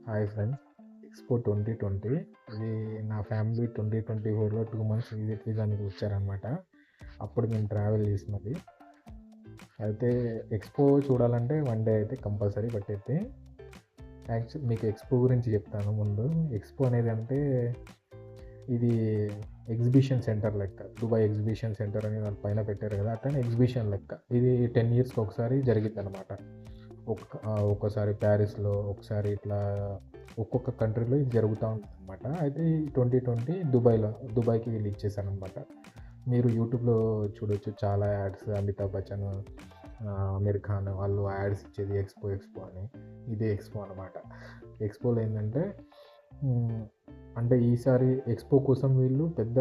Hi friends, expo 2020 ఇది నా family 2024లో 2 months visit వీసానికి వచ్చారనమాట. అప్పుడు మేము ట్రావెల్ చేసినది. అయితే ఎక్స్పో చూడాలంటే 1 డే అయితే కంపల్సరీ పట్టేది. మీకు ఎక్స్పో గురించి చెప్తాను ముందు. ఎక్స్పో అనేది అంటే ఇది ఎగ్జిబిషన్ సెంటర్ లెక్క. దుబాయ్ ఎగ్జిబిషన్ సెంటర్ అని దాని పైన పెట్టారు కదా, అట్లనే ఎగ్జిబిషన్ లెక్క. ఇది 10 yearsకి ఒకసారి జరిగిద్ది అనమాట. ఒక్కోసారి ప్యారిస్లో, ఒకసారి ఇట్లా ఒక్కొక్క కంట్రీలో ఇది జరుగుతూ ఉంటుంది అనమాట. అయితే 2020 దుబాయ్కి వీళ్ళు ఇచ్చేసారనమాట. మీరు యూట్యూబ్లో చూడొచ్చు, చాలా యాడ్స్. అమితాబ్ బచ్చన్, ఆమిర్ ఖాన్ వాళ్ళు యాడ్స్ ఇచ్చేది ఎక్స్పో అని. ఇదే ఎక్స్పో అనమాట. ఎక్స్పోలో ఏంటంటే అంటే ఈసారి ఎక్స్పో కోసం వీళ్ళు పెద్ద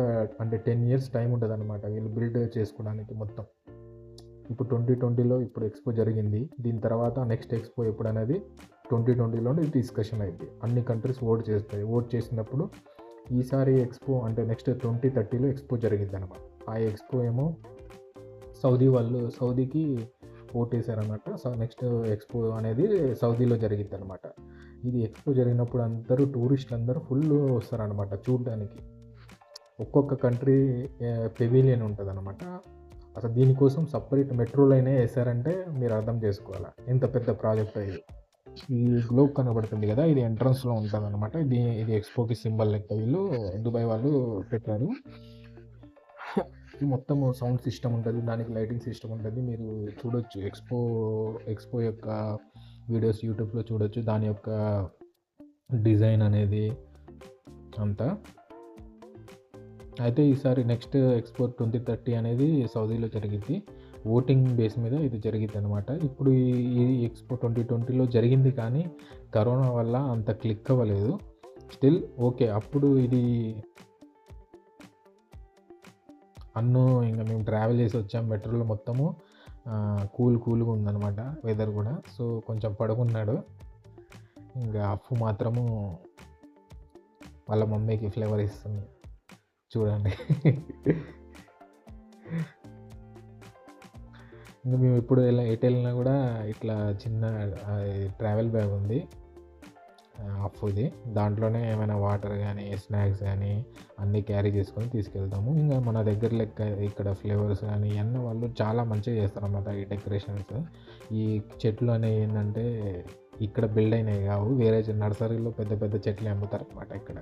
10 years టైం ఉంటుంది అనమాట వీళ్ళు బిల్డ్ చేసుకోవడానికి మొత్తం. ఇప్పుడు 2020లో ఇప్పుడు ఎక్స్పో జరిగింది. దీని తర్వాత నెక్స్ట్ ఎక్స్పో ఎప్పుడు అనేది 2020లోనే డిస్కషన్ అయింది. అన్ని కంట్రీస్ ఓట్ చేస్తాయి. ఓట్ చేసినప్పుడు ఈసారి ఎక్స్పో అంటే నెక్స్ట్ 2030లో ఎక్స్పో జరిగింది అనమాట. ఆ ఎక్స్పో ఏమో సౌదీకి ఓటేశారన్నమాట. నెక్స్ట్ ఎక్స్పో అనేది సౌదీలో జరిగింది అనమాట. ఇది ఎక్స్పో జరిగినప్పుడు టూరిస్టులు అందరూ ఫుల్ వస్తారనమాట చూడడానికి. ఒక్కొక్క కంట్రీ పెవిలియన్ ఉంటుంది అనమాట. అసలు దీనికోసం సపరేట్ మెట్రో లైనే వేసారంటే మీరు అర్థం చేసుకోవాలా ఎంత పెద్ద ప్రాజెక్ట్ ఇది. ఈ గ్లోబ్ కనబడుతుంది కదా, ఇది ఎంట్రన్స్లో ఉంటుంది అనమాట. ఇది ఎక్స్పోకి సింబల్ లెక్క వీళ్ళు దుబాయ్ వాళ్ళు పెట్టారు. ఇది మొత్తం సౌండ్ సిస్టమ్ ఉంటుంది, దానికి లైటింగ్ సిస్టమ్ ఉంటుంది. మీరు చూడొచ్చు ఎక్స్పో యొక్క వీడియోస్ యూట్యూబ్లో చూడొచ్చు, దాని యొక్క డిజైన్ అనేది అంతా. అయితే ఈసారి నెక్స్ట్ ఎక్స్పో 2030 అనేది సౌదీలో జరిగింది. ఓటింగ్ బేస్ మీద ఇది జరిగింది అనమాట. ఇప్పుడు ఈ ఎక్స్పో 2020లో జరిగింది, కానీ కరోనా వల్ల అంత క్లిక్ అవ్వలేదు. Still okay. అప్పుడు ఇది ఇంకా మేము ట్రావెల్ చేసి వచ్చాం మెట్రోలో. మొత్తము కూల్గా ఉందన్నమాట వెదర్ కూడా. సో కొంచెం పడుకున్నాడు. ఇంకా అప్పు మాత్రము వాళ్ళ మమ్మీకి ఫ్లేవర్ ఇస్తుంది చూడండి. ఇంకా మేము ఎప్పుడు ఎటు వెళ్ళినా కూడా ఇట్లా చిన్న ట్రావెల్ బ్యాగ్ ఉంది అఫ్ఫుది. దాంట్లోనే ఏమైనా వాటర్ కానీ స్నాక్స్ కానీ అన్నీ క్యారీ చేసుకొని తీసుకెళ్తాము. ఇంకా మన దగ్గర లెక్క ఇక్కడ ఫ్లేవర్స్ కానీ ఇవన్నీ వాళ్ళు చాలా మంచిగా చేస్తారన్నమాట. ఈ డెకరేషన్స్, ఈ చెట్లు అనేవి ఏంటంటే ఇక్కడ బిల్డ్ అయినాయి కావు, వేరే నర్సరీలో పెద్ద పెద్ద చెట్లు అమ్ముతారు అనమాట.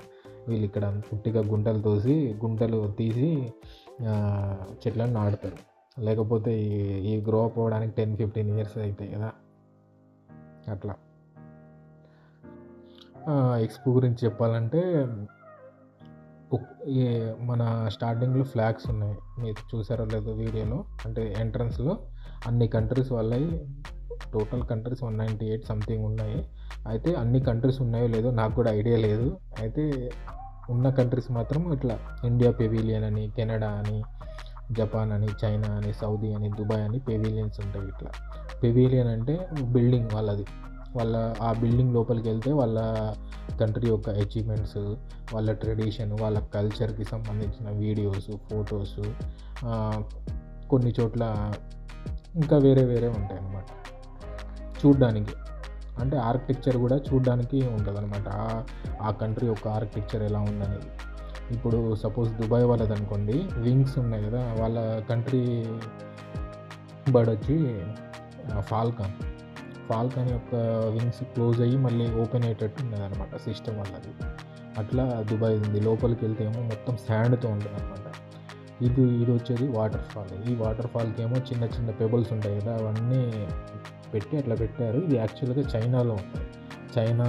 వీళ్ళు ఇక్కడ పుట్టిగా గుంటలు తీసి చెట్లను నాటుతారు. లేకపోతే ఈ గ్రో అప్ అవ్వడానికి 10-15 years అవుతాయి కదా అట్లా. ఎక్స్పో గురించి చెప్పాలంటే మన స్టార్టింగ్లో ఫ్లాగ్స్ ఉన్నాయి, మీరు చూసారో లేదో వీడియోలో. అంటే ఎంట్రన్స్లో అన్ని కంట్రీస్ వాళ్ళవి, టోటల్ కంట్రీస్ 198 సంథింగ్ ఉన్నాయి. అయితే అన్ని కంట్రీస్ ఉన్నాయో లేదో నాకు కూడా ఐడియా లేదు. అయితే ఉన్న కంట్రీస్ మాత్రం ఇట్లా ఇండియా పెవిలియన్ అని, కెనడా అని, జపాన్ అని, చైనా అని, సౌదీ అని, దుబాయ్ అని పెవిలియన్స్ ఉంటాయి. ఇట్లా పెవిలియన్ అంటే బిల్డింగ్ వాళ్ళది. ఆ బిల్డింగ్ లోపలికి వెళ్తే వాళ్ళ కంట్రీ యొక్క అచీవ్మెంట్స్, వాళ్ళ ట్రెడిషన్, వాళ్ళ కల్చర్కి సంబంధించిన వీడియోస్, ఫొటోస్, కొన్ని చోట్ల ఇంకా వేరే ఉంటాయి అన్నమాట చూడ్డానికి. అంటే ఆర్కిటెక్చర్ కూడా చూడ్డానికి ఉంటుంది అనమాట. ఆ కంట్రీ యొక్క ఆర్కిటెక్చర్ ఎలా ఉందనేది. ఇప్పుడు సపోజ్ దుబాయ్ వాళ్ళది అనుకోండి, వింగ్స్ ఉన్నాయి కదా, వాళ్ళ కంట్రీ బర్డ్ వచ్చి ఫాల్కన్ యొక్క వింగ్స్ క్లోజ్ అయ్యి మళ్ళీ ఓపెన్ అయ్యేటట్టు ఉన్నది అనమాట సిస్టమ్ వాళ్ళది. అట్లా దుబాయ్ ఉంది. లోపలికి వెళ్తే ఏమో మొత్తం శాండ్తో ఉంటుంది అనమాట. ఇది వచ్చేది వాటర్ ఫాల్. ఈ వాటర్ ఫాల్కి ఏమో చిన్న చిన్న పెబుల్స్ ఉంటాయి కదా, అవన్నీ పెట్టి అట్లా పెట్టారు. ఇది యాక్చువల్గా చైనాలో ఉంది. చైనా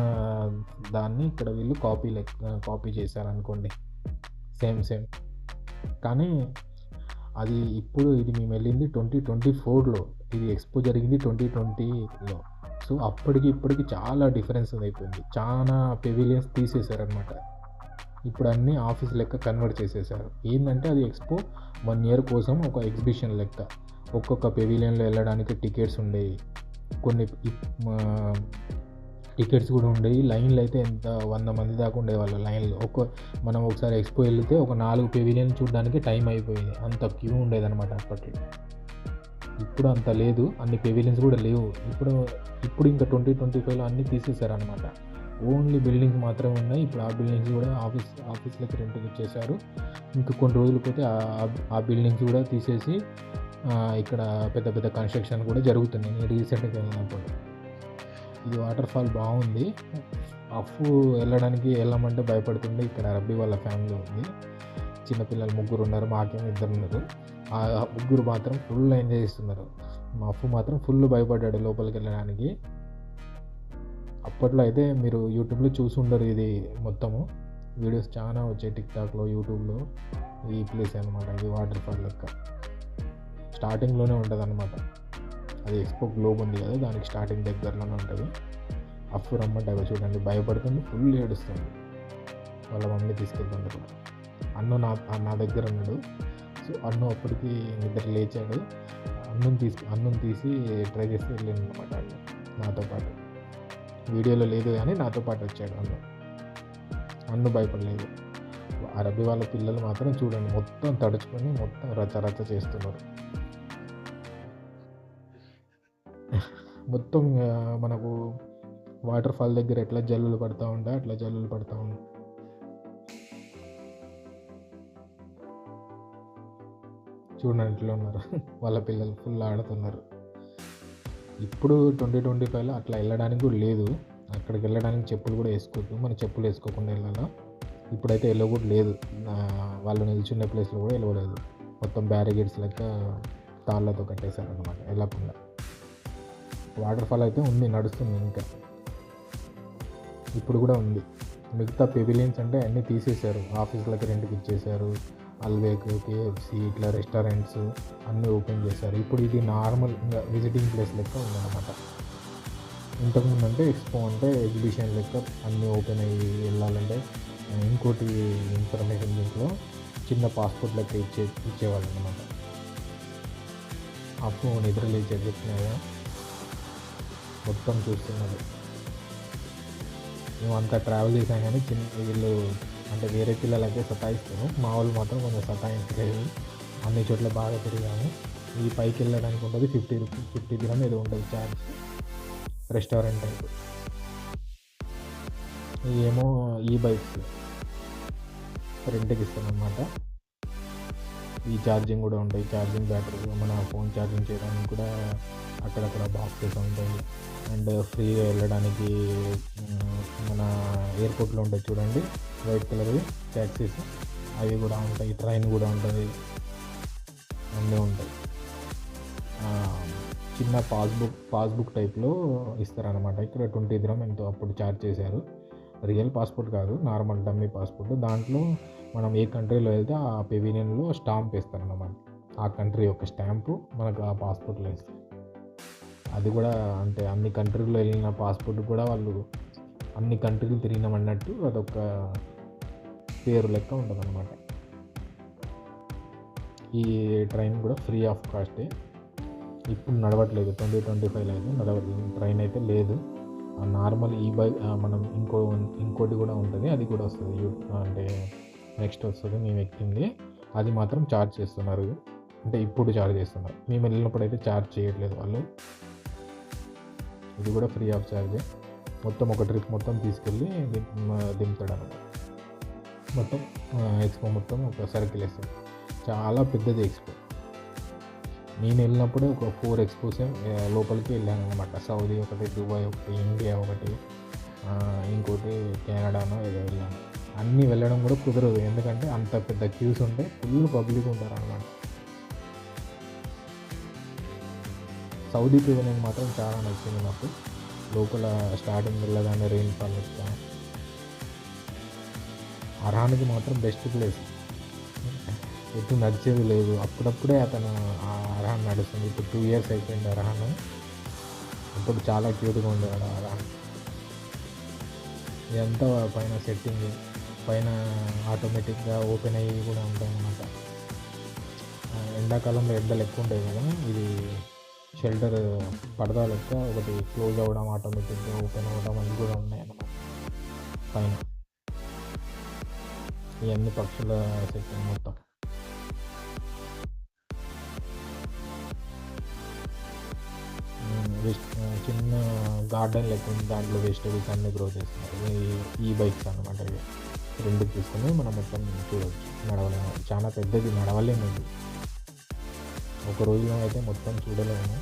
దాన్ని ఇక్కడ వీళ్ళు కాపీ చేశారనుకోండి, సేమ్. కానీ ఇది మేము వెళ్ళింది 2024లో, ఇది ఎక్స్పో జరిగింది 2020లో. సో అప్పటికి ఇప్పటికి చాలా డిఫరెన్స్ అయిపోయింది. చాలా పెవిలియన్స్ తీసేశారనమాట. ఇప్పుడు అన్నీ ఆఫీస్ లెక్క కన్వర్ట్ చేసేసారు. ఏంటంటే అది ఎక్స్పో 1 year కోసం ఒక ఎగ్జిబిషన్ లెక్క. ఒక్కొక్క పెవిలియన్లో వెళ్ళడానికి టికెట్స్ ఉండేవి. కొన్ని టికెట్స్ కూడా ఉండేవి. లైన్లు అయితే 100 మంది దాకా ఉండేవాళ్ళు లైన్లో. మనం ఒకసారి ఎక్స్పో వెళ్తే ఒక 4 పెవిలియన్ చూడడానికి టైం అయిపోయేది, అంత క్యూ ఉండేదన్నమాట అప్పట్లో. ఇప్పుడు అంత లేదు, అన్ని పెవిలియన్స్ కూడా లేవు. ఇప్పుడు ఇంకా 2025లో అన్నీ తీసేశారనమాట. ఓన్లీ బిల్డింగ్స్ మాత్రమే ఉన్నాయి. ఇప్పుడు ఆ బిల్డింగ్స్ కూడా ఆఫీస్‌లకి రెంట్‌కి ఇచ్చేశారు. ఇంకా కొన్ని రోజులు పోతే ఆ బిల్డింగ్స్ కూడా తీసేసి ఇక్కడ పెద్ద పెద్ద కన్‌స్ట్రక్షన్ కూడా జరుగుతున్నాయి. నేను రీసెంట్‌గా వెళ్ళినప్పుడు. ఇది వాటర్ ఫాల్ బాగుంది. వెళ్ళమంటే భయపడుతుండే. ఇక్కడ రబ్బీ వాళ్ళ ఫ్యామిలీ ఉంది. చిన్నపిల్లలు 3 ఉన్నారు. మాకేమో 2 ఉన్నారు. ఆ ముగ్గురు మాత్రం ఫుల్ ఎంజాయ్ చేస్తున్నారు. మా అప్పు మాత్రం ఫుల్ భయపడ్డాడు లోపలికి వెళ్ళడానికి. అప్పట్లో అయితే మీరు యూట్యూబ్‌లో చూసి ఉండరు ఇది మొత్తము. వీడియోస్ చాలా వచ్చాయి టిక్‌టాక్‌లో, యూట్యూబ్‌లో. ఈ ప్లేస్ అనమాట. ఇది వాటర్ ఫాల్ లెక్క. స్టార్టింగ్‌లోనే ఉంటదనమాట. అది ఎక్స్‌పో గ్లోబ్ ఉంది కదా! దానికి స్టార్టింగ్ దగ్గరలోనే ఉంటది. అప్పు రమ్మంటే అగో చూడండి భయపడుతుంది. ఫుల్ ఏడుస్తుంది. వాళ్ళ మమ్మీ తీసుకెళ్తుంది కూడా. నా దగ్గర ఉన్నాడు. సో అన్ను అప్పటికి నిద్ర లేచాడు. అన్నుని తీసి ట్రై చేసి వెళ్ళిందనమాట అన్ను నాతో పాటు. వీడియోలో లేదు కానీ నాతో పాటు వచ్చాడు అన్ను భయపడలేదు. ఆ రబ్బీ వాళ్ళ పిల్లలు మాత్రం చూడండి మొత్తం తడుచుకొని మొత్తం రచ్చ చేస్తున్నారు. మొత్తం మనకు వాటర్ ఫాల్ దగ్గర ఎట్లా జల్లులు పడతా ఉంటా అట్లా జల్లులు పడతా ఉంటాయి. చూడండి ఎట్లా ఉన్నారు వాళ్ళ పిల్లలు ఫుల్ ఆడుతున్నారు. ఇప్పుడు 2025లో అట్లా వెళ్ళడానికి కూడా లేదు. అక్కడికి వెళ్ళడానికి చెప్పులు కూడా వేసుకోవద్దు. మన చెప్పులు వేసుకోకుండా వెళ్ళాలా. ఇప్పుడైతే వెళ్ళ కూడా లేదు. వాళ్ళు నిల్చున్న ప్లేస్లో కూడా వెళ్ళలేదు. మొత్తం బ్యారిగేడ్స్ లెక్క తాళ్ళతో కట్టేశారనమాట వెళ్ళకుండా. వాటర్ ఫాల్ అయితే ఉంది, నడుస్తుంది ఇంకా. ఇప్పుడు కూడా ఉంది. మిగతా పెవిలియన్స్ అంటే అన్నీ తీసేశారు. ఆఫీసులకి రెంట్కి ఇచ్చేశారు. అల్వేక్, కేఎఫ్సి ఇట్లా రెస్టారెంట్స్ అన్నీ ఓపెన్ చేశారు. ఇప్పుడు ఇది నార్మల్ ఇంకా విజిటింగ్ ప్లేస్ లెక్క ఉందన్నమాట. ఇంతకుముందు అంటే ఎక్స్పో అంటే ఎగ్జిబిషన్ లెక్క అన్నీ ఓపెన్ అయ్యి వెళ్ళాలంటే ఇంకోటి ఇన్ఫర్మేషన్ దీంట్లో చిన్న పాస్పోర్ట్ లెక్క ఇచ్చేవాళ్ళు అనమాట. అప్పుడు నిద్ర లేచే చెప్పినాయా మొత్తం చూస్తున్నది. మేము అంతా ట్రావెల్ చేసాం కానీ వీళ్ళు అంటే వేరే పిల్లలైతే సతాయిస్తాము. మా వాళ్ళు మాత్రం కొంచెం సతాయించలేదు. అన్ని చోట్ల బాగా తిరిగాము. ఈ పైకి వెళ్ళడానికి ఉంటుంది 50 dirham ఏదో ఉంటుంది ఛార్జ్, రెస్టారెంట్ టైప్. ఏమో ఈ బైక్స్ రెంట్కి ఇస్తామన్నమాట. ఈ ఛార్జింగ్ కూడా ఉంటాయి. ఛార్జింగ్ బ్యాటరీ మన ఫోన్ ఛార్జింగ్ చేయడానికి కూడా అక్కడక్కడ బాక్సెస్ ఉంటాయి. అండ్ ఫ్రీగా వెళ్ళడానికి మన ఎయిర్పోర్ట్లో ఉంటాయి చూడండి వైట్ కలర్వి ట్యాక్సీస్, అవి కూడా ఉంటాయి. ట్రైన్ కూడా ఉంటుంది, అన్నీ ఉంటాయి. చిన్న పాస్బుక్ టైప్లో ఇస్తారనమాట. ఇక్కడ 20 dirham ఎంతో అప్పుడు ఛార్జ్ చేశారు. రియల్ పాస్పోర్ట్ కాదు, నార్మల్ డమ్మీ పాస్పోర్ట్. దాంట్లో మనం ఏ కంట్రీలో వెళ్తే ఆ పెవిలియన్లో స్టాంప్ వేస్తారన్నమాట. ఆ కంట్రీ యొక్క స్టాంపు మనకు ఆ పాస్పోర్ట్లో ఇస్తారు. అది కూడా అంటే అన్ని కంట్రీలో వెళ్ళిన పాస్పోర్ట్ కూడా వాళ్ళు అన్ని కంట్రీలు తిరిగినామన్నట్టు అదొక పేరు లెక్క ఉంటుంది అన్నమాట. ఈ ట్రైన్ కూడా ఫ్రీ ఆఫ్ కాస్టే. ఇప్పుడు నడవట్లేదు, 2025లో అయితే నడవట్లేదు. ట్రైన్ అయితే లేదు. నార్మల్ ఈ బైక్ మనం ఇంకోటి కూడా ఉంటుంది, అది కూడా వస్తుంది. అంటే నెక్స్ట్ వస్తుంది మేము ఎక్కింది. అది మాత్రం ఛార్జ్ చేస్తున్నారు. అంటే ఇప్పుడు ఛార్జ్ చేస్తున్నారు. మేము వెళ్ళినప్పుడు అయితే ఛార్జ్ చేయట్లేదు వాళ్ళు. ఇది కూడా ఫ్రీ ఆఫ్ ఛార్జే. మొత్తం ఒక ట్రిప్ మొత్తం తీసుకెళ్ళి దింపుతాడు అన్నమాట. మొత్తం ఎక్స్పో మొత్తం ఒక సర్కిల్ వేస్తాడు. చాలా పెద్దది ఎక్స్పో. నేను వెళ్ళినప్పుడే ఒక 4 ఎక్స్పోస్ లోపలికి వెళ్ళాను అనమాట. సౌదీ ఒకటి, దుబాయ్ ఒకటి, ఇండియా ఒకటి, ఇంకోటి కెనడానో ఏదో వెళ్ళాను. అన్నీ వెళ్ళడం కూడా కుదరదు, ఎందుకంటే అంత పెద్ద క్యూస్ ఉంటే ఫుల్ పబ్లిక్ ఉంటారు అన్నమాట. సౌదీ పెవిలియన్ మాత్రం చాలా నచ్చింది నాకు. లోపల స్టార్టింగ్ వెళ్ళగానే రెయిన్ ఫాల్ వచ్చాను. అర్హాన్కి మాత్రం బెస్ట్ ప్లేస్. ఎటు నడిచేది లేదు. అప్పుడప్పుడే అతను అర్హాన్ నడుస్తుంది. ఇప్పుడు 2 years అయిపోయింది అర్హాన్. ఇప్పుడు చాలా క్యూట్గా ఉండేవాడు అర్హాన్. ఇదంతా పైన సెట్టింగ్, పైన ఆటోమేటిక్గా ఓపెన్ అయ్యి కూడా ఉంటాయి అన్నమాట. ఎండాకాలంలో ఎండలు ఎక్కువ ఉంటాయి కదా, ఇది షెల్టర్ పడదా లెక్క ఒకటి క్లోజ్ అవ్వడం, ఆటోమేటిక్గా ఓపెన్ అవ్వడం అవి కూడా ఉన్నాయి అన్నమాట పైన. ఇవన్నీ పక్షుల సెట్టింగ్ మొత్తం. చిన్న గార్డెన్ లెక్క ఉంది, దాంట్లో వెజిటేబుల్స్ అన్నీ గ్రో చేస్తున్నారు. ఈ బైక్స్ అనమాట. ఇవి రెండుకి తీసుకుని మనం మొత్తం చూడవచ్చు. నడవలేము, చాలా పెద్దది, నడవలేము. ఇది ఒక రోజులో అయితే మొత్తం చూడలేము.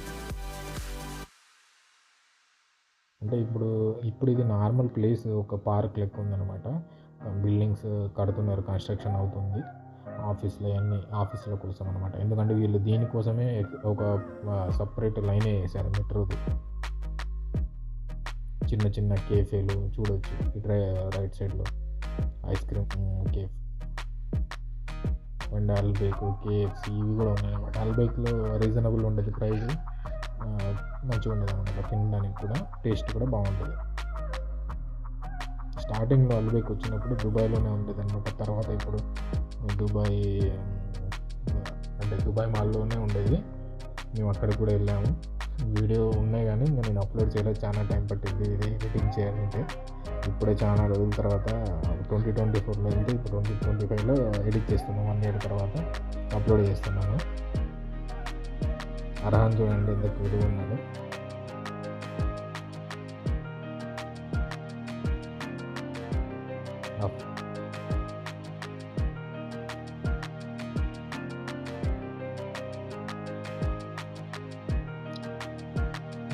అంటే ఇప్పుడు ఇది నార్మల్ ప్లేస్, ఒక పార్క్ లెక్క ఉందన్నమాట. బిల్డింగ్స్ కడుతున్నారు, కన్స్ట్రక్షన్ అవుతుంది. ఆఫీసుల కోసం అనమాట. ఎందుకంటే వీళ్ళు దీనికోసమే ఒక సపరేట్ లైనే వేసారు మెట్రోది. చిన్న చిన్న కేఫేలు చూడవచ్చు. ఇటు రైట్ సైడ్లో ice cream cafe and అల్బేక్, KFC ఇవి కూడా ఉన్నాయన్నమాట. అల్బేక్లో రీజనబుల్ ఉండదు ప్రైస్, మంచిగా ఉండదు అనమాట. తినడానికి కూడా టేస్ట్ కూడా బాగుంటుంది. స్టార్టింగ్లో అల్బేక్ వచ్చినప్పుడు దుబాయ్లోనే ఉండేది అనమాట. తర్వాత ఇప్పుడు దుబాయ్ మాల్లోనే ఉండేది. మేము అక్కడికి కూడా వెళ్ళాము. వీడియో ఉన్నాయి కానీ ఇంకా నేను అప్లోడ్ చేయలేదు, చాలా టైం పట్టింది ఇది ఎడిటింగ్ చేయాలంటే. ఇప్పుడే చాలా రోజుల తర్వాత 2024లో అయితే ఇప్పుడు 2025లో ఎడిట్ చేస్తున్నాను. 1 year తర్వాత అప్లోడ్ చేస్తున్నాను. అర్హాన్ చూడండి ఎంత క్యూట్గా ఉన్నాడు.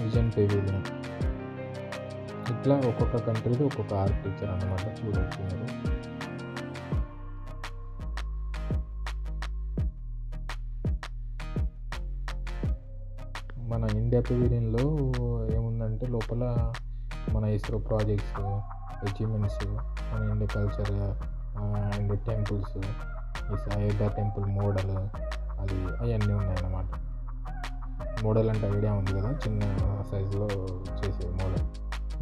Vision pavilion. ఇట్లా ఒక్కొక్క కంట్రీది ఒక్కొక్క ఆర్కిటెక్చర్ అన్నమాట. చూడవచ్చు మీరు. మన ఇండియా పెవిలియన్లో ఏముందంటే లోపల మన ఇస్రో ప్రాజెక్ట్స్, అచీవ్మెంట్స్, మన ఇండియా కల్చర్ అండ్ టెంపుల్స్, ఈ అయోధ్య టెంపుల్ మోడల్ అవన్నీ ఉన్నాయన్నమాట. మోడల్ అంటే ఐడియా ఉంది కదా, చిన్న సైజులో చేసే మోడల్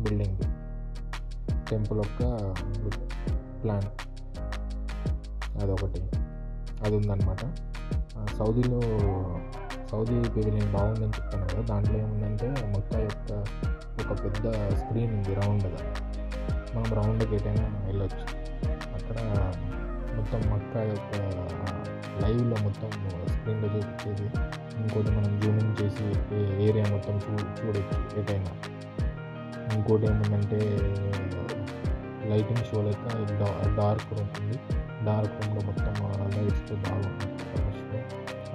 బిల్డింగ్. టెంపుల్ యొక్క ప్లాన్ అదొకటి, అది ఉందన్నమాట. సౌదీ పెవిలియన్ బాగుందని చెప్తాను కదా. దాంట్లో ఏముందంటే మక్కా యొక్క ఒక పెద్ద స్క్రీన్ ఉంది రౌండ్గా. మనం రౌండ్కి ఎటైనా వెళ్ళొచ్చు. అక్కడ మొత్తం మక్కా యొక్క లైవ్లో మొత్తం స్క్రీన్లో చూపించేది. ఇంకోటి మనం జూమింగ్ చేసి ఏరియా మొత్తం చూడొచ్చు ఎటైనా. ఇంకోటి ఏముందంటే లైటింగ్ షో లెక్క డార్క్ రూమ్ ఉంది. డార్క్ రూమ్లో మొత్తం లైట్స్తో బాగుంటుంది.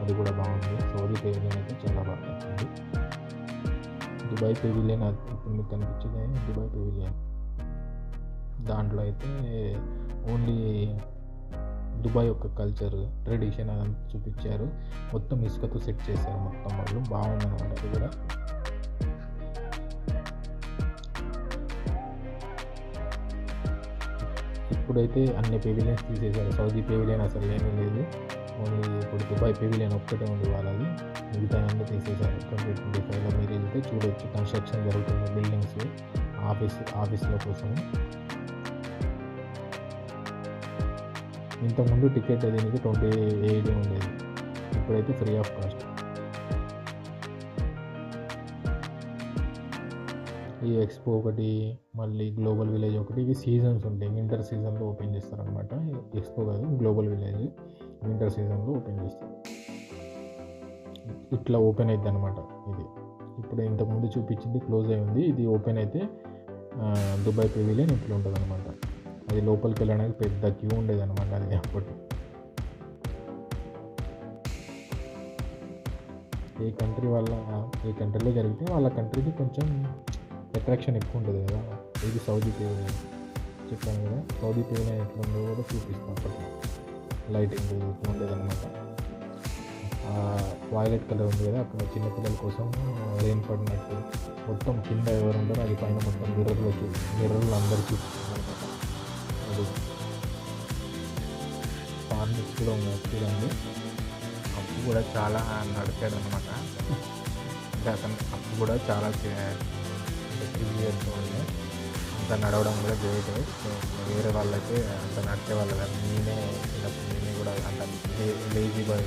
అది కూడా బాగుంది. సౌదీ పెవిలియన్ అయితే చాలా బాగా నచ్చింది. దుబాయ్ పెవిలియన్ ఇప్పుడు మీకు కనిపించేది దుబాయ్ పెవిలియన్. దాంట్లో అయితే ఓన్లీ దుబాయ్ యొక్క కల్చర్, ట్రెడిషన్ అదంతా చూపించారు. మొత్తం ఇసుకతో సెట్ చేశారు మొత్తం వాళ్ళు. బాగుందన్నమాట. అది కూడా ఇప్పుడైతే అన్ని పెవిలియన్స్ తీసేశారు. సౌదీ పెవిలియన్ అసలు ఏమీ లేదు. ఓన్లీ ఇప్పుడు దుబాయ్ పెవిలియన్ ఒక్కటే ఉంది వాళ్ళది. మిగతా అన్నీ తీసేశారు. 2025లో మీరు వెళ్తే చూడవచ్చు. కన్స్ట్రక్షన్ జరుగుతుంది, బిల్డింగ్స్, ఆఫీసుల కోసం. ఇంతకుముందు టికెట్ దీనికి 28 ఉండేది, ఇప్పుడైతే ఫ్రీ ఆఫ్ కాస్ట్. ఈ ఎక్స్పో ఒకటి, మళ్ళీ గ్లోబల్ విలేజ్ ఒకటి. ఇవి సీజన్స్ ఉంటాయి. వింటర్ సీజన్లో ఓపెన్ చేస్తారనమాట. ఎక్స్పో కాదు, గ్లోబల్ విలేజ్ వింటర్ సీజన్లో ఓపెన్ చేస్తారు. ఇట్లా ఓపెన్ అవుతుంది అనమాట. ఇది ఇప్పుడు ఇంతకుముందు చూపించింది క్లోజ్ అయి ఉంది. ఇది ఓపెన్ అయితే దుబాయ్ పెవిలియన్ ఇట్లా ఉంటుంది అనమాట. అది లోపలికి వెళ్ళడానికి పెద్ద క్యూ ఉండేది అనమాట. అది అప్పటి ఏ కంట్రీలో జరిగితే వాళ్ళ కంట్రీకి కొంచెం అట్రాక్షన్ ఎక్కువ ఉంటుంది కదా. ఇది సౌదీ పెవిలియన్ చెప్పాను కదా. సౌదీ పెవిలియన్ ఎట్లా ఉందో కూడా చూపిస్తాం. అప్పట్లో లైటింగ్ ఇట్లా ఉండేది అనమాట. వాయిలెట్ కలర్ ఉంది కదా, అక్కడ చిన్నపిల్లల కోసం రెయిన్ పడినట్టు మొత్తం కింద ఎవరు ఉంటారో అది పైన మొత్తం మిర్రర్లు అందరూ చూపిస్తారు అనమాట. అది ఫార్మిక్స్ కూడా ఉన్నాయి చూడండి. అప్పు కూడా చాలా నడిచాడు అనమాట. అంటే అతను అప్పు కూడా చాలా 3 years ఉండే. అంత నడవడం కూడా గ్రేట్. వేరే వాళ్ళైతే అంత నడిచే వాళ్ళు కాదు. నేనే కూడా అంత లేజీ బాయ్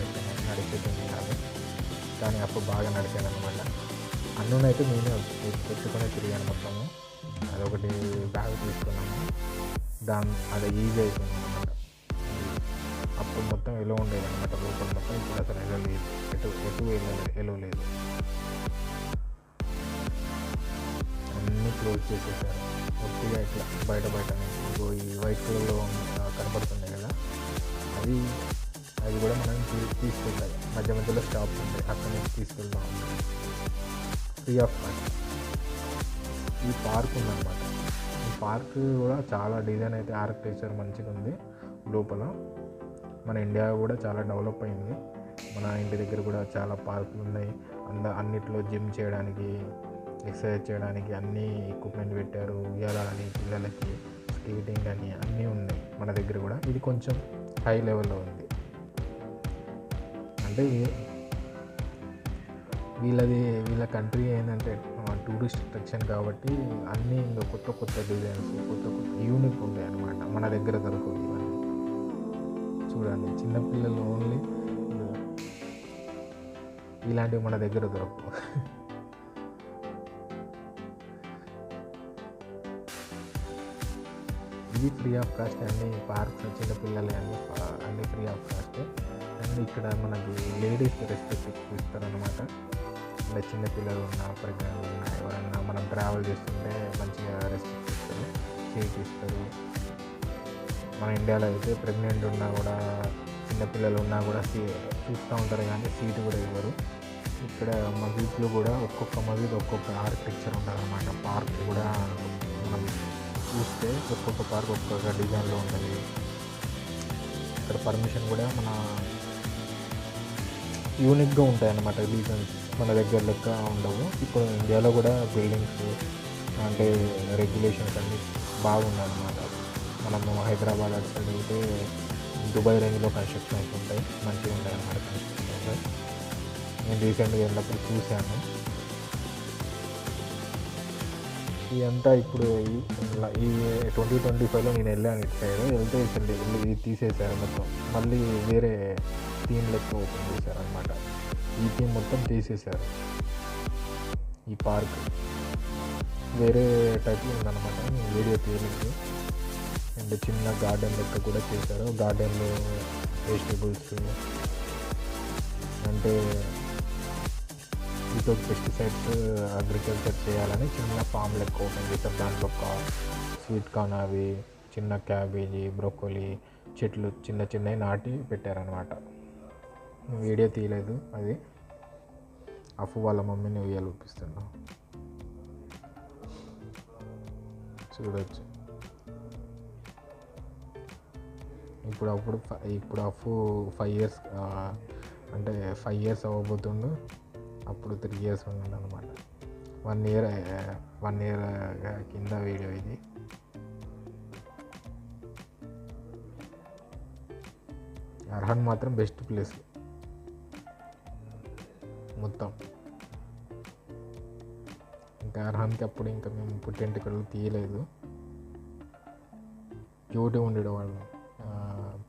నడిచేస్తుంది కాదు. కానీ అప్పుడు బాగా నడిచాను అనమాట. అన్నునైతే నేనే పెట్టుకునే తిరిగాను మొత్తము. అదొకటి బ్యాగ్ తీసుకున్నాము. అది ఈజీ అయిపోయింది అనమాట. అప్పుడు మొత్తం ఎలా ఉండేది అనమాట లోపల మొత్తం. ఇప్పుడు అసలు వెళ్ళలేదు, ఎటు వెళ్ళలేదు. క్లోజ్ చేసేసారు. ఒట్టిగా ఇట్లా బయటనే ఇంకో ఈ వైట్ కలర్లో కనపడుతున్నాయి కదా, అవి అవి కూడా మనం తీసుకెళ్ళాలి. మధ్య మధ్యలో స్టాప్స్ ఉంటాయి, అక్కడ నుంచి తీసుకెళ్తా ఉంటాయి ఫ్రీ ఆఫ్ కాస్ట్. ఈ పార్క్ ఉందన్నమాట. ఈ పార్క్ కూడా చాలా డిజైన్ అయితే ఆర్కిటెక్చర్ మంచిగా ఉంది. లోపల మన ఇండియా కూడా చాలా డెవలప్ అయింది. మన ఇంటి దగ్గర కూడా చాలా పార్కులు ఉన్నాయి. అన్నిట్లో జిమ్ చేయడానికి, ఎక్సర్సైజ్ చేయడానికి అన్నీ ఎక్విప్మెంట్ పెట్టారు. ఉయ్యాలని పిల్లలకి, స్కేటింగ్ అని అన్నీ ఉన్నాయి మన దగ్గర కూడా. ఇది కొంచెం హై లెవెల్లో ఉంది. అంటే వీళ్ళ కంట్రీ ఏంటంటే టూరిస్ట్ అట్రాక్షన్ కాబట్టి అన్నీ ఇంకా కొత్త డిజైన్స్, కొత్త యూనిక్ ఉంటాయి అన్నమాట. మన దగ్గర దొరకవు ఇవన్నీ. చూడండి, చిన్నపిల్లలు ఓన్లీ ఇలాంటివి మన దగ్గర దొరకవు. ఇది ఫ్రీ ఆఫ్ కాస్ట్. అన్ని పార్క్స్ చిన్నపిల్లలు అన్నీ ఫ్రీ ఆఫ్ కాస్ట్. అండ్ ఇక్కడ మనకి లేడీస్ రెస్పెక్ట్ ఎక్కువ ఇస్తారనమాట. ఇలా చిన్నపిల్లలు ఉన్నా, ప్రెగ్నెంట్ ఉన్నా, ఎవరైనా మనం ట్రావెల్ చేస్తుంటే మంచిగా రెస్పెక్ట్ ఇస్తారు, సీట్ ఇస్తారు. మన ఇండియాలో అయితే ప్రెగ్నెంట్ ఉన్నా కూడా, చిన్నపిల్లలు ఉన్నా కూడా చూస్తూ ఉంటారు కానీ సీటు కూడా ఇవ్వరు. ఇక్కడ మసీద్లో కూడా ఒక్కొక్క మసీద్ ఒక్కొక్క ఆర్కిటెక్చర్ ఉంటుందన్నమాట. పార్క్ కూడా మనం చూస్తే ఒక్కొక్క పార్క్ ఒక్కొక్క డిజైన్లో ఉంటుంది. ఇక్కడ పర్మిషన్ కూడా మన యూనిక్గా ఉంటాయన్నమాట. డిజైన్స్ మన దగ్గర లెక్క ఉండవు. ఇప్పుడు ఇండియాలో కూడా బిల్డింగ్స్ అంటే రెగ్యులేషన్స్ అన్నీ బాగున్నాయన్నమాట. మనము హైదరాబాద్ అటు సైడ్ అయితే దుబాయ్ రేంజ్లో కన్స్ట్రక్షన్స్ ఉంటాయి, మంచిగా ఉంటాయి అన్నమాట కన్స్ట్రక్షన్స్. నేను రీసెంట్గా వెళ్ళినప్పుడు చూశాను. ఇదంతా ఇప్పుడు ఈ 2025లో నేను వెళ్ళాను ఇటు సైడ్. వెళ్తే ఇది తీసేశారు మొత్తం. మళ్ళీ వేరే థీమ్ లెక్క ఓపెన్ చేశారు అనమాట. ఈ థీమ్ మొత్తం తీసేశారు. ఈ పార్క్ వేరే టైప్లో ఉందన్నమాట. వీడియో తీయలేదు. అండ్ చిన్న గార్డెన్ లెక్క కూడా చేశారు. గార్డెన్లో వెజిటేబుల్స్ అంటే వితౌట్ పెస్టిసైడ్స్ అగ్రికల్చర్ చేయాలని చిన్న ఫామ్ లెక్క ఓపెన్ చేశారు. దాంట్లో స్వీట్ కార్న్, అవి చిన్న క్యాబేజీ, బ్రోకోలీ చెట్లు చిన్నవి నాటి పెట్టారనమాట. వీడియో తీయలేదు. అది అఫు వాళ్ళ మమ్మీని ఉయ్యాలు ఊపిస్తున్నా, చూడవచ్చు. ఇప్పుడు అఫు 5 years అంటే 5 years అవ్వబోతుండు. అప్పుడు 3 years ఉన్నాడు అనమాట. 1 year కింద వీడియో ఇది. అర్హన్ మాత్రం బెస్ట్ ప్లేస్ మొత్తం. ఇంకా అర్హన్కి అప్పుడు ఇంకా మేము పుట్టెంటుకలు తీయలేదు. క్యూట్గా ఉండేవాళ్ళు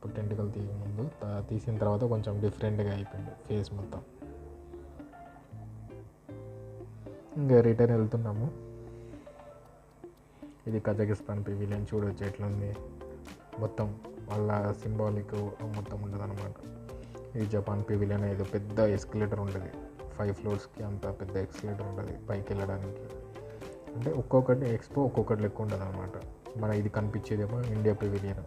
పుట్టెంటుకలు తీయ ముందు. తీసిన తర్వాత కొంచెం డిఫరెంట్గా అయిపోయింది ఫేస్ మొత్తం. ఇంకా రిటర్న్ వెళ్తున్నాము. ఇది కజకిస్తాన్ పెవిలియన్, చూడవచ్చు ఎట్లుంది మొత్తం. వాళ్ళ సింబాలిక్ మొత్తం ఉంటుంది అనమాట. ఇది జపాన్ పెవిలియన్. ఏదో పెద్ద ఎస్కలేటర్ ఉంటుంది, 5 floors అంత పెద్ద ఎస్కలేటర్ ఉంటుంది పైకి వెళ్ళడానికి. అంటే ఒక్కొక్కటి ఎక్స్పో ఒక్కొక్కటి లెక్క ఉంటుంది అనమాట. మన ఇది కనిపించేదేమో ఇండియా పెవిలియన్.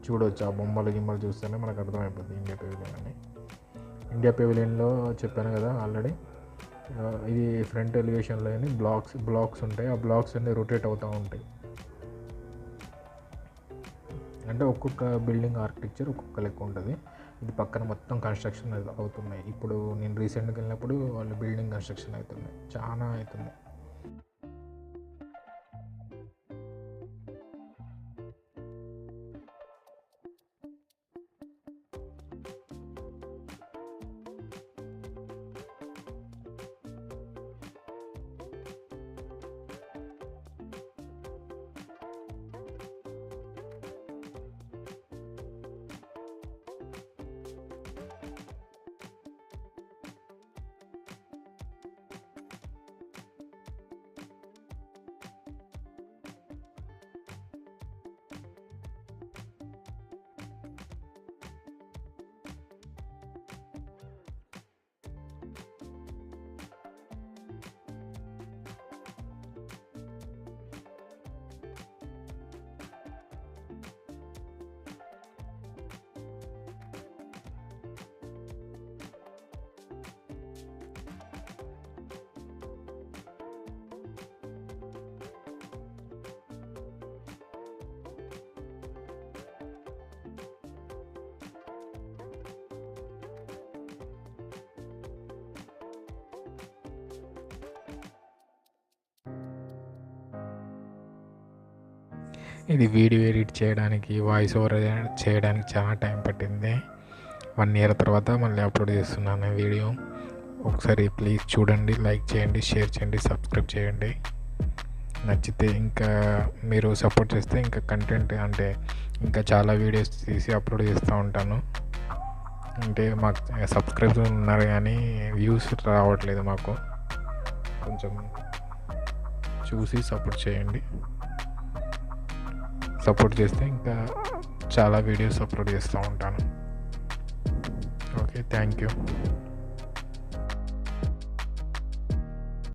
చూడవచ్చు, ఆ గిమ్మలు చూస్తేనే మనకు అర్థమైపోతుంది ఇండియా పెవిలియన్ అని. ఇండియా పెవిలియన్లో చెప్పాను కదా ఆల్రెడీ, ఇది ఫ్రంట్ ఎలివేషన్లో బ్లాక్స్ ఉంటాయి. ఆ బ్లాక్స్ అన్నీ రొటేట్ అవుతూ ఉంటాయి. అంటే ఒక్కొక్క బిల్డింగ్ ఆర్కిటెక్చర్ ఒక్కొక్క లెక్క ఉంటుంది. ఇది పక్కన మొత్తం కన్స్ట్రక్షన్ అవుతున్నాయి. ఇప్పుడు నేను రీసెంట్గా వెళ్ళినప్పుడు వాళ్ళు బిల్డింగ్ కన్స్ట్రక్షన్ అవుతున్నాయి, చాలా అవుతున్నాయి. ఇది వీడియో ఎడిట్ చేయడానికి, వాయిస్ ఓవర్ చేయడానికి చాలా టైం పట్టింది. 1 ఇయర్ తర్వాత మళ్ళీ అప్లోడ్ చేస్తున్నాను వీడియో. ఒకసారి ప్లీజ్ చూడండి, లైక్ చేయండి, షేర్ చేయండి, సబ్స్క్రైబ్ చేయండి. నచ్చితే ఇంకా మీరు సపోర్ట్ చేస్తే ఇంకా కంటెంట్ అంటే ఇంకా చాలా వీడియోస్ తీసి అప్లోడ్ చేస్తూ ఉంటాను. అంటే మాకు సబ్స్క్రైబర్స్ ఉన్నారు కానీ వ్యూస్ రావట్లేదు. మాకు కొంచెం చూసి సపోర్ట్ చేయండి. సపోర్ట్ చేస్తే ఇంకా చాలా వీడియోస్ అప్లోడ్ చేస్తూ ఉంటాను. Okay, thank you.